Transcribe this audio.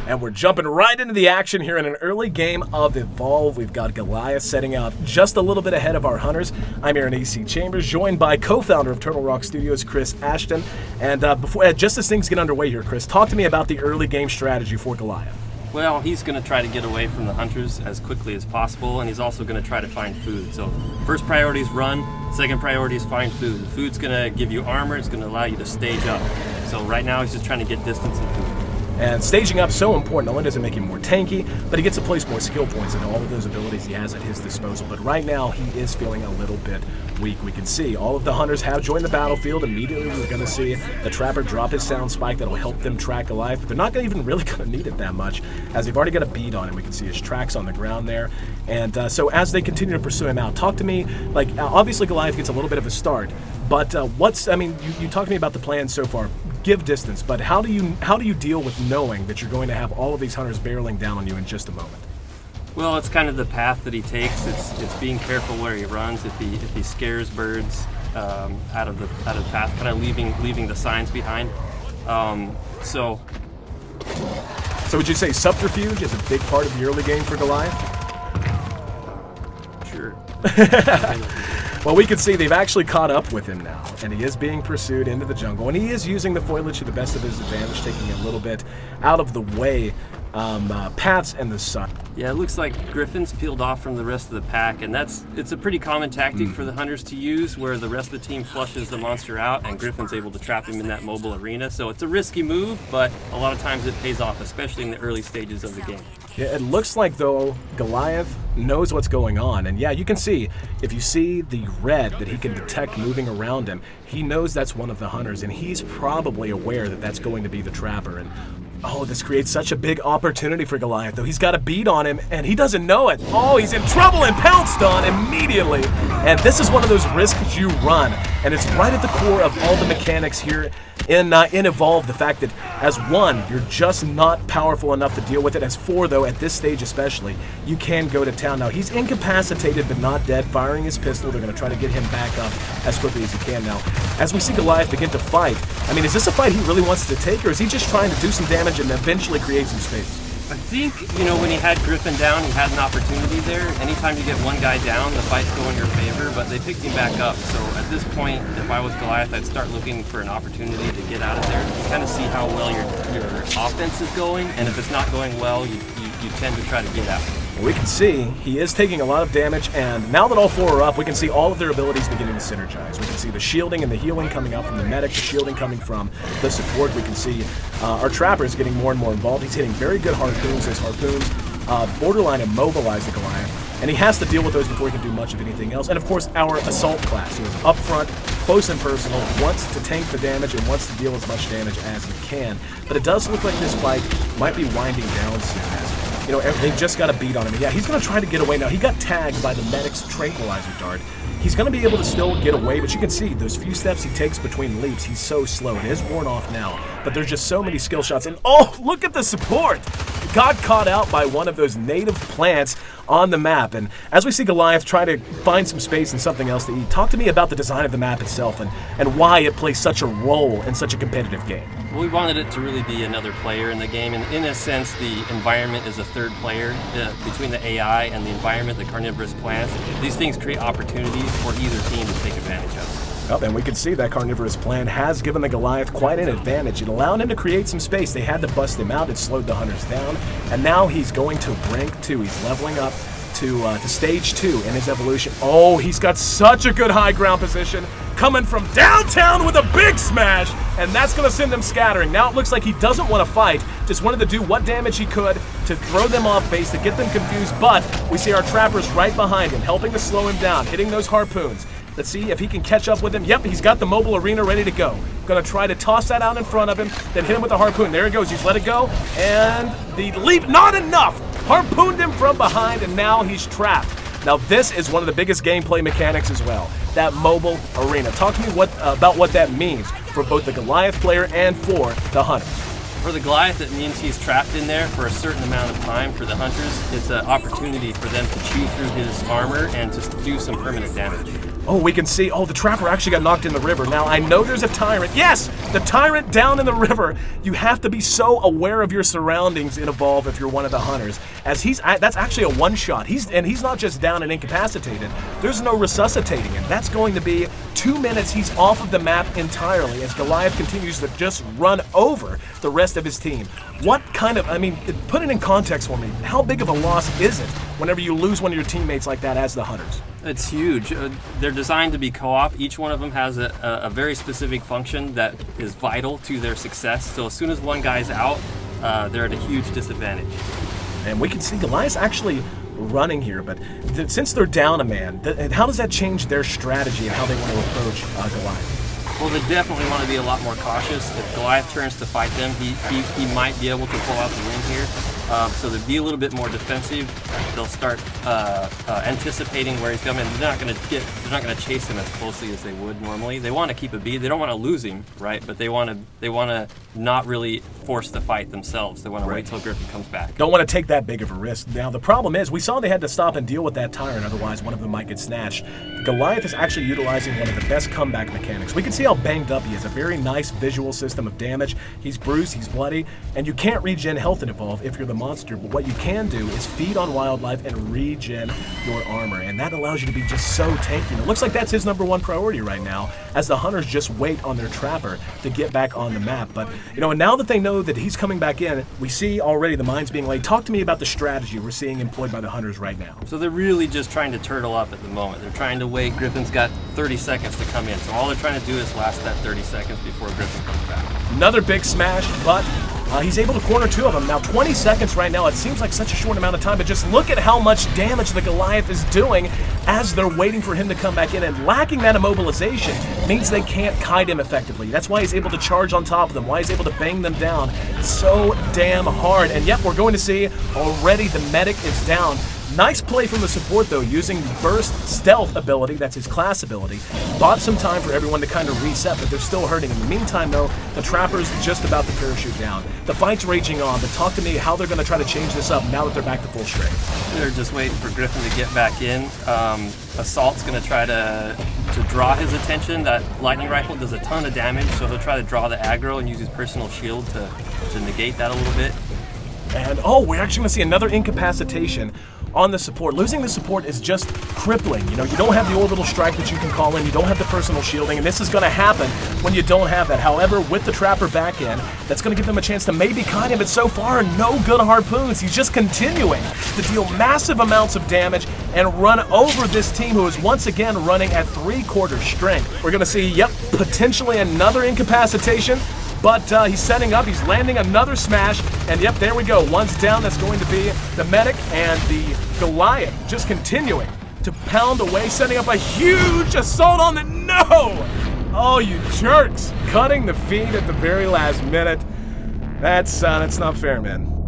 And we're jumping right into the action here in an early game of Evolve. We've got Goliath setting out just a little bit ahead of our hunters. I'm Aaron A.C. Chambers, joined by co-founder of Turtle Rock Studios, Chris Ashton. And just as things get underway here, Chris, talk to me about the early game strategy for Goliath. Well, he's going to try to get away from the hunters as quickly as possible, and he's also going to try to find food. So first priority is run, second priority is find food. The food's going to give you armor, it's going to allow you to stage up. So right now he's just trying to get distance and food. And staging up so important. Not only does it make him more tanky, but he gets to place more skill points into all of those abilities he has at his disposal. But right now, he is feeling a little bit weak. We can see all of the hunters have joined the battlefield. Immediately, we're going to see the Trapper drop his sound spike that'll help them track Goliath. But they're not even really going to need it that much, as they've already got a bead on him. We can see his tracks on the ground there. And so as they continue to pursue him out, talk to me, obviously Goliath gets a little bit of a start. But you talk to me about the plan so far. Give distance, but how do you deal with knowing that you're going to have all of these hunters barreling down on you in just a moment? Well, it's kind of the path that he takes. It's being careful where he runs. If he scares birds out of the path, kind of leaving the signs behind. So would you say subterfuge is a big part of the early game for Goliath? Sure. Well, we can see they've actually caught up with him now, and he is being pursued into the jungle, and he is using the foliage to the best of his advantage, taking a little bit out of the way paths and the sun. Yeah, it looks like Griffin's peeled off from the rest of the pack, and it's a pretty common tactic for the hunters to use, where the rest of the team flushes the monster out, and Griffin's able to trap him in that mobile arena. So it's a risky move, but a lot of times it pays off, especially in the early stages of the game. Yeah, it looks like, though, Goliath knows what's going on. And yeah, you can see, if you see the red that he can detect moving around him, he knows that's one of the hunters, and he's probably aware that that's going to be the Trapper. And oh, this creates such a big opportunity for Goliath, though. He's got a bead on him, and he doesn't know it. Oh, he's in trouble and pounced on immediately. And this is one of those risks you run, and it's right at the core of all the mechanics here in Evolve. The fact that as one, you're just not powerful enough to deal with it. As four, though, at this stage especially, you can go to town. Now, he's incapacitated but not dead, firing his pistol. They're going to try to get him back up as quickly as he can now. As we see Goliath begin to fight, I mean, is this a fight he really wants to take, or is he just trying to do some damage and eventually create some space? I think, when he had Griffin down, he had an opportunity there. Anytime you get one guy down, the fight's go in your favor, but they picked him back up. So at this point, if I was Goliath, I'd start looking for an opportunity to get out of there. You kind of see how well your offense is going, and if it's not going well, you tend to try to get out. We can see he is taking a lot of damage, and now that all four are up, we can see all of their abilities beginning to synergize. We can see the shielding and the healing coming out from the medic, the shielding coming from the support. We can see our Trapper is getting more and more involved. He's hitting very good harpoons. His harpoons borderline immobilize the Goliath, and he has to deal with those before he can do much of anything else. And of course, our Assault class, who is up front, close and personal, wants to tank the damage and wants to deal as much damage as he can. But it does look like this fight might be winding down soon, as they've just got a beat on him. Yeah, he's going to try to get away now. He got tagged by the medic's tranquilizer dart. He's going to be able to still get away, but you can see those few steps he takes between leaps, he's so slow. It is worn off now, but there's just so many skill shots. And oh, look at the support! Got caught out by one of those native plants on the map. And as we see Goliath try to find some space and something else to eat, talk to me about the design of the map itself and why it plays such a role in such a competitive game. Well, we wanted it to really be another player in the game, and in a sense, the environment is a third player. Between the AI and the environment, the carnivorous plants, these things create opportunities for either team to take advantage of. Oh, and we can see that carnivorous plan has given the Goliath quite an advantage. It allowed him to create some space. They had to bust him out. It slowed the hunters down, and now he's going to rank 2. He's leveling up to stage 2 in his evolution. Oh, he's got such a good high ground position, coming from downtown with a big smash, and that's going to send them scattering. Now it looks like he doesn't want to fight, just wanted to do what damage he could to throw them off base, to get them confused, but we see our Trappers right behind him, helping to slow him down, hitting those harpoons. Let's see if he can catch up with him. Yep, he's got the mobile arena ready to go. Gonna try to toss that out in front of him, then hit him with the harpoon. There he goes, he's let it go, and the leap, not enough! Harpooned him from behind, and now he's trapped. Now this is one of the biggest gameplay mechanics as well, that mobile arena. Talk to me about what that means for both the Goliath player and for the hunter. For the Goliath, it means he's trapped in there for a certain amount of time. For the hunters, it's an opportunity for them to chew through his armor and to do some permanent damage. Oh, we can see, the Trapper actually got knocked in the river. Now, I know there's a Tyrant. Yes, the Tyrant down in the river. You have to be so aware of your surroundings in Evolve if you're one of the hunters. As that's actually a one-shot. He's not just down and incapacitated. There's no resuscitating him. That's going to be 2 minutes. He's off of the map entirely as Goliath continues to just run over the rest of his team. What kind of, put it in context for me. How big of a loss is it whenever you lose one of your teammates like that as the hunters? It's huge. They're designed to be co-op. Each one of them has a very specific function that is vital to their success. So as soon as one guy's out, they're at a huge disadvantage. And we can see Goliath's actually running here, but since they're down a man, how does that change their strategy and how they want to approach Goliath? Well, they definitely want to be a lot more cautious. If Goliath turns to fight them, he might be able to pull out the win here. So they'll be a little bit more defensive. They'll start anticipating where he's coming. They're not going to chase him as closely as they would normally. They want to keep a beat. They don't want to lose him, right? But they want to not really force the fight themselves. They want to wait till Griffin comes back. Don't want to take that big of a risk. Now the problem is, we saw they had to stop and deal with that Tyrant, otherwise one of them might get snatched. Goliath is actually utilizing one of the best comeback mechanics. We can see how banged up he is. A very nice visual system of damage. He's bruised, he's bloody, and you can't regen health in Evolve if you're the monster, but what you can do is feed on wildlife and regen your armor, and that allows you to be just so tanky. And it looks like that's his #1 priority right now, as the hunters just wait on their Trapper to get back on the map. But, and now that they know that he's coming back in, we see already the mines being laid. Talk to me about the strategy we're seeing employed by the hunters right now. So they're really just trying to turtle up at the moment. They're trying to wait. Griffin's got 30 seconds to come in, so all they're trying to do is last that 30 seconds before Griffin comes back. Another big smash, but he's able to corner 2 of them. Now 20 seconds right now, it seems like such a short amount of time, but just look at how much damage the Goliath is doing as they're waiting for him to come back in, and lacking that immobilization means they can't kite him effectively. That's why he's able to charge on top of them, why he's able to bang them down so damn hard. And yep, we're going to see already the medic is down. Nice play from the support though, using the burst stealth ability, that's his class ability. Bought some time for everyone to kind of reset, but they're still hurting. In the meantime though, the Trapper's just about to parachute down. The fight's raging on, but talk to me how they're going to try to change this up now that they're back to full strength. They're just waiting for Griffin to get back in. Assault's going to try to draw his attention. That lightning rifle does a ton of damage, so he'll try to draw the aggro and use his personal shield to negate that a little bit. And we're actually going to see another incapacitation on the support. Losing the support is just crippling. You don't have the orbital strike that you can call in, you don't have the personal shielding, and this is going to happen when you don't have that. However, with the Trapper back in, that's going to give them a chance to maybe kite him, but so far, no good harpoons. He's just continuing to deal massive amounts of damage and run over this team who is once again running at 3/4 strength. We're going to see, potentially another incapacitation. But he's setting up, he's landing another smash, and yep, there we go. One's down, that's going to be the medic, and the Goliath just continuing to pound away, setting up a huge assault on the no! Oh, you jerks! Cutting the feed at the very last minute. That's not fair, man.